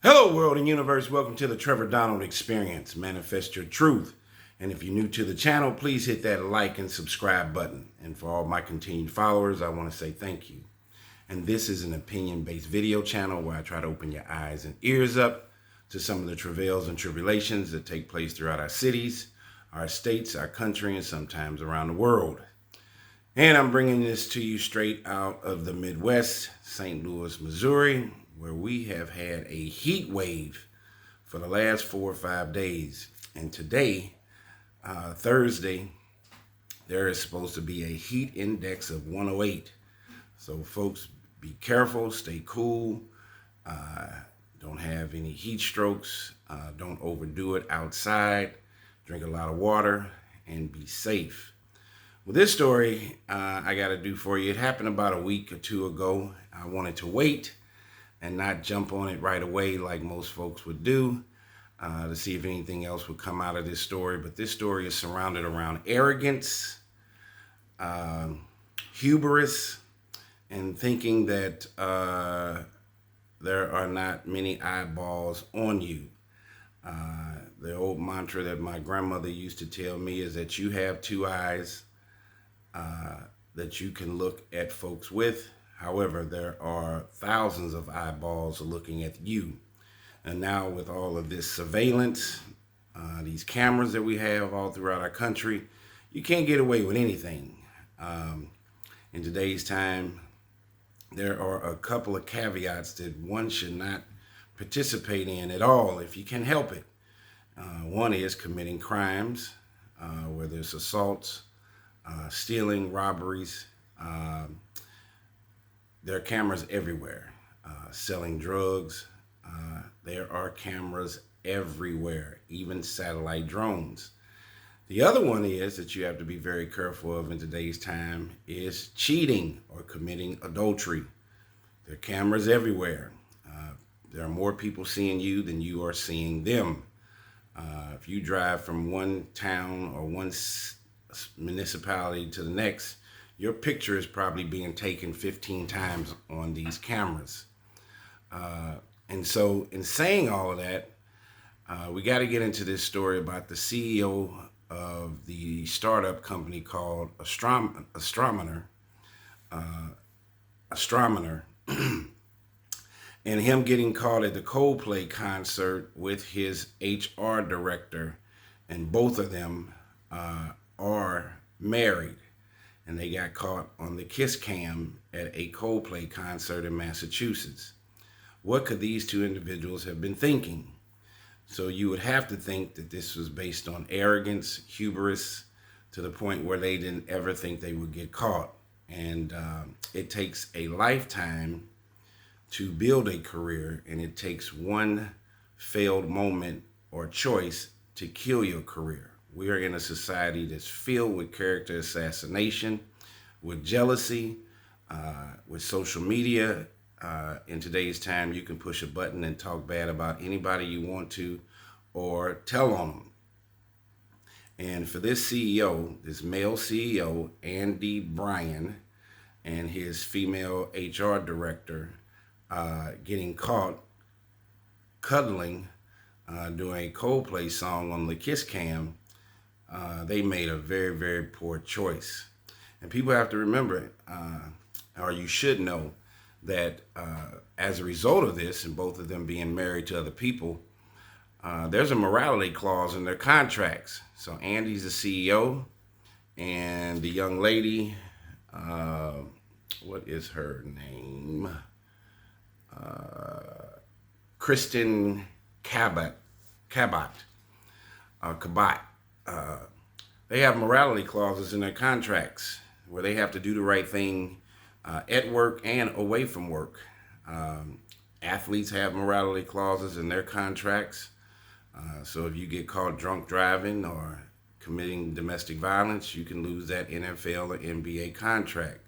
Hello, world and universe. Welcome to the Trevor Donald Experience. Manifest your truth. And if you're new to the channel, please hit that like and subscribe button. And for all my continued followers, I want to say thank you. And this is an opinion-based video channel where I try to open your eyes and ears up to some of the travails and tribulations that take place throughout our cities, our states, our country, and sometimes around the world. And I'm bringing this to you straight out of the Midwest, St. Louis, Missouri, where we have had a heat wave for the last 4 or 5 days. And today, Thursday, there is supposed to be a heat index of 108. So folks, be careful, stay cool, don't have any heat strokes, don't overdo it outside, drink a lot of water, and be safe. Well, this story I got to do for you, it happened about a week or two ago. I wanted to wait and not jump on it right away like most folks would do to see if anything else would come out of this story. But this story is surrounded around arrogance, hubris, and thinking that there are not many eyeballs on you. The old mantra that my grandmother used to tell me is that you have two eyes that you can look at folks with. However, there are thousands of eyeballs looking at you. And now with all of this surveillance, these cameras that we have all throughout our country, you can't get away with anything. In today's time, there are a couple of caveats that one should not participate in at all if you can help it. One is committing crimes, where there's assaults, stealing, robberies. There are cameras everywhere. Selling drugs. There are cameras everywhere, even satellite drones. The other one is that you have to be very careful of in today's time is cheating or committing adultery. There are cameras everywhere. There are more people seeing you than you are seeing them. If you drive from one town or one municipality to the next, your picture is probably being taken 15 times on these cameras. And so in saying all of that, we got to get into this story about the CEO of the startup company called Astronomer, and him getting caught at the Coldplay concert with his HR director, and both of them are married. And they got caught on the kiss cam at a Coldplay concert in Massachusetts. What could these two individuals have been thinking? So you would have to think that this was based on arrogance, hubris, to the point where they didn't ever think they would get caught. And it takes a lifetime to build a career, and it takes one failed moment or choice to kill your career. We are in a society that's filled with character assassination, with jealousy, with social media. In today's time, you can push a button and talk bad about anybody you want to or tell on them. And for this CEO, this male CEO, Andy Byron, and his female HR director getting caught cuddling doing a Coldplay song on the kiss cam, they made a very, very poor choice. And people have to remember, or you should know, that as a result of this, and both of them being married to other people, there's a morality clause in their contracts. So Andy's the CEO, and the young lady, what is her name? Kristin Cabot. They have morality clauses in their contracts where they have to do the right thing at work and away from work. Athletes have morality clauses in their contracts. So if you get caught drunk driving or committing domestic violence, you can lose that NFL or NBA contract.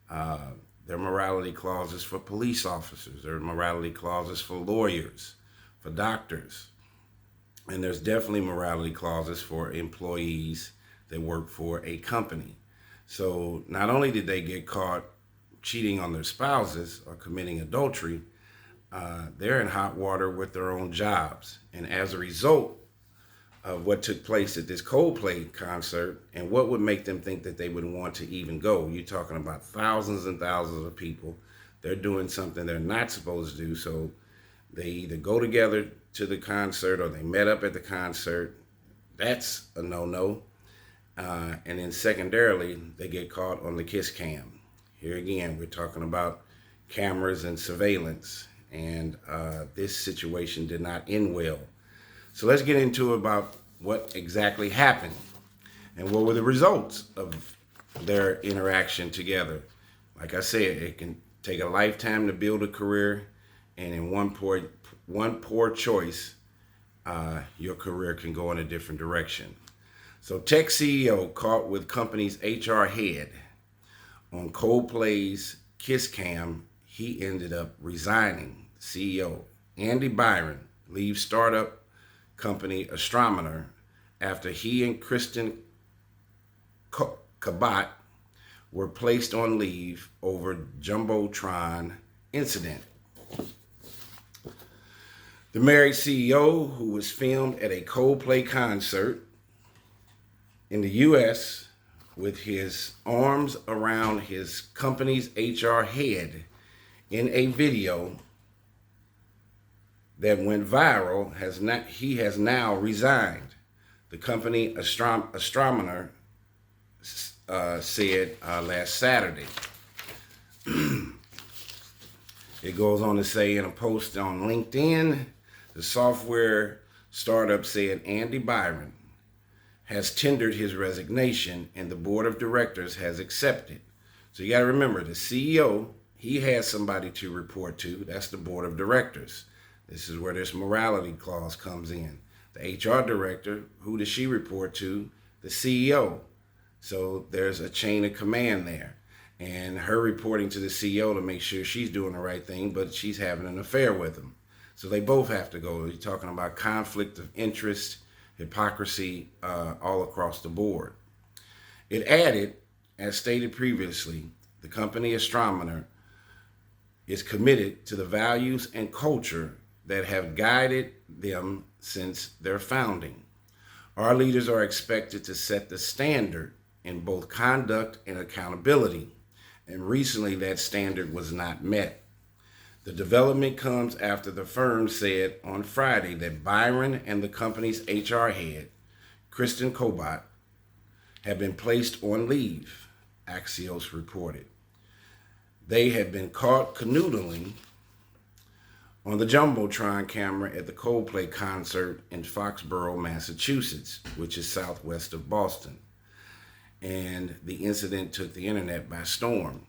There are morality clauses for police officers. There are morality clauses for lawyers, for doctors. And there's definitely morality clauses for employees that work for a company. So not only did they get caught cheating on their spouses or committing adultery, they're in hot water with their own jobs. And as a result of what took place at this Coldplay concert, and what would make them think that they would want to even go, you're talking about thousands and thousands of people. They're doing something they're not supposed to do. So they either go together to the concert or they met up at the concert. That's a no-no. And then secondarily, they get caught on the kiss cam. Here again, we're talking about cameras and surveillance, and this situation did not end well. So let's get into about what exactly happened and what were the results of their interaction together. Like I said, it can take a lifetime to build a career, and in one poor choice, your career can go in a different direction. So tech CEO caught with company's HR head on Coldplay's Kiss Cam. He ended up resigning. CEO Andy Byron leaves startup company Astronomer after he and Kristin Cabot were placed on leave over Jumbotron incident. The married CEO, who was filmed at a Coldplay concert in the U.S. with his arms around his company's HR head in a video that went viral, he has now resigned. The company Astronomer said last Saturday. It goes on to say in a post on LinkedIn, the software startup said Andy Byron has tendered his resignation and the board of directors has accepted. So you got to remember, the CEO, he has somebody to report to. That's the board of directors. This is where this morality clause comes in. The HR director, who does she report to? The CEO. So there's a chain of command there. And her reporting to the CEO to make sure she's doing the right thing, but she's having an affair with him. So they both have to go. You're talking about conflict of interest, hypocrisy all across the board. It added, as stated previously, the company Astronomer is committed to the values and culture that have guided them since their founding. Our leaders are expected to set the standard in both conduct and accountability, and recently that standard was not met. The development comes after the firm said on Friday that Byron and the company's HR head, Kristin Cabot, have been placed on leave, Axios reported. They had been caught canoodling on the Jumbotron camera at the Coldplay concert in Foxborough, Massachusetts, which is southwest of Boston. And the incident took the internet by storm.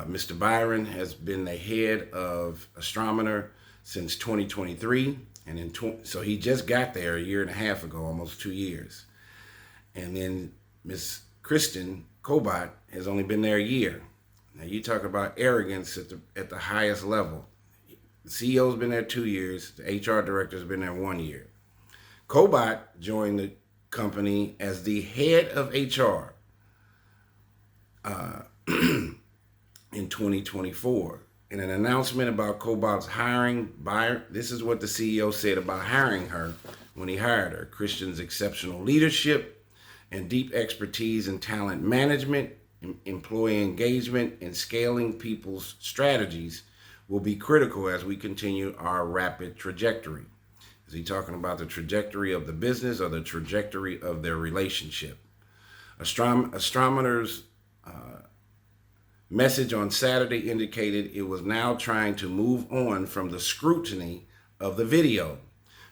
Mr. Byron has been the head of Astronomer since 2023, and so he just got there a year and a half ago, almost 2 years. And then Miss Kristin Cabot has only been there a year. Now you talk about arrogance at the highest level. The CEO's been there 2 years. The HR director's been there 1 year. Cabot joined the company as the head of HR in 2024. In an announcement about Cabot's hiring, this is what the CEO said about hiring her when he hired her. Kristin's exceptional leadership and deep expertise in talent management, employee engagement, and scaling people's strategies will be critical as we continue our rapid trajectory. Is he talking about the trajectory of the business or the trajectory of their relationship? Astronomer's message on Saturday indicated it was now trying to move on from the scrutiny of the video.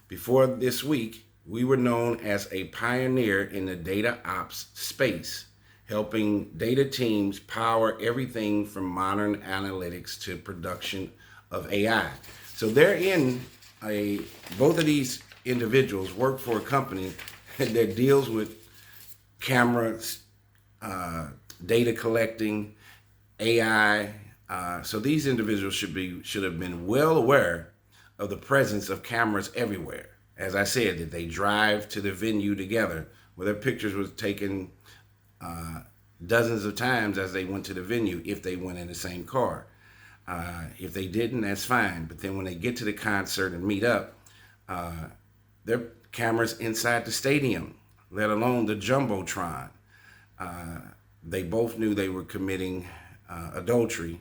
Before this week, we were known as a pioneer in the data ops space, helping data teams power everything from modern analytics to production of AI. So they're both of these individuals work for a company that deals with cameras, data collecting, AI. So these individuals should have been well aware of the presence of cameras everywhere. As I said, that they drive to the venue together, where their pictures was taken dozens of times as they went to the venue, if they went in the same car. If they didn't, that's fine. But then when they get to the concert and meet up, there are cameras inside the stadium, let alone the Jumbotron. They both knew they were committing adultery.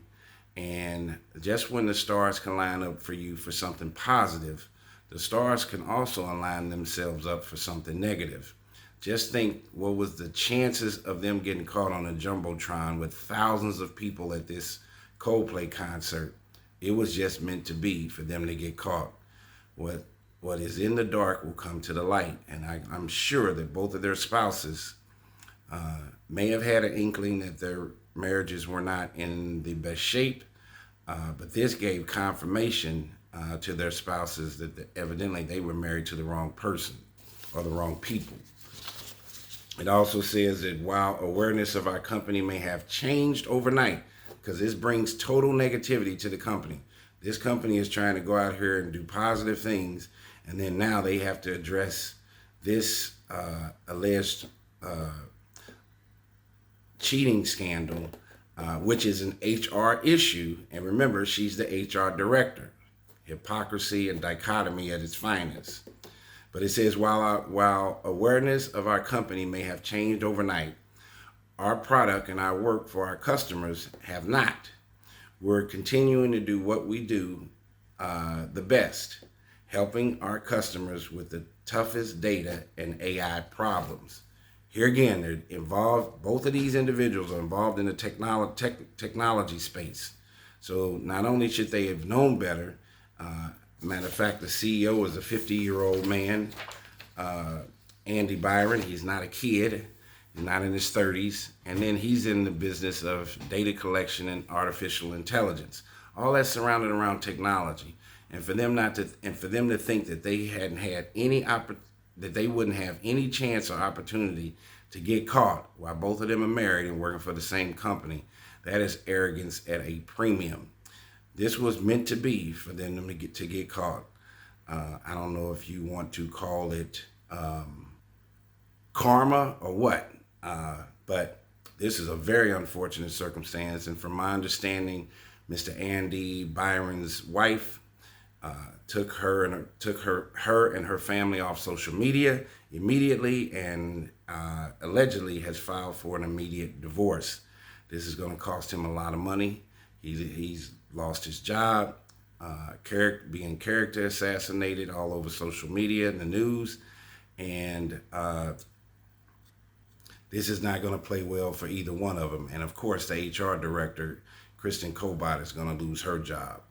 And just when the stars can line up for you for something positive, the stars can also align themselves up for something negative. Just think what was the chances of them getting caught on a Jumbotron with thousands of people at this Coldplay concert. It was just meant to be for them to get caught. What is in the dark will come to the light. And I'm sure that both of their spouses may have had an inkling that their marriages were not in the best shape, but this gave confirmation to their spouses that evidently they were married to the wrong person or the wrong people. It also says that while awareness of our company may have changed overnight, because this brings total negativity to the company. This company is trying to go out here and do positive things, and then now they have to address this alleged cheating scandal, which is an HR issue. And remember, she's the HR director. Hypocrisy and dichotomy at its finest. But it says, while awareness of our company may have changed overnight, our product and our work for our customers have not. We're continuing to do what we do the best, helping our customers with the toughest data and AI problems. Here again, they're involved, both of these individuals are involved in the technology space. So not only should they have known better, matter of fact, the CEO is a 50-year-old man, Andy Byron. He's not a kid, he's not in his 30s. And then he's in the business of data collection and artificial intelligence. All that's surrounded around technology. And for them to think that they hadn't had that they wouldn't have any chance or opportunity to get caught while both of them are married and working for the same company, that is arrogance at a premium. This was meant to be for them to get caught. I don't know if you want to call it karma or what, but this is a very unfortunate circumstance. And from my understanding, Mr. Andy Byron's wife took her and her family off social media immediately, and allegedly has filed for an immediate divorce. This is going to cost him a lot of money. He's lost his job, being character assassinated all over social media and the news, and this is not going to play well for either one of them. And of course, the HR director, Kristin, is going to lose her job.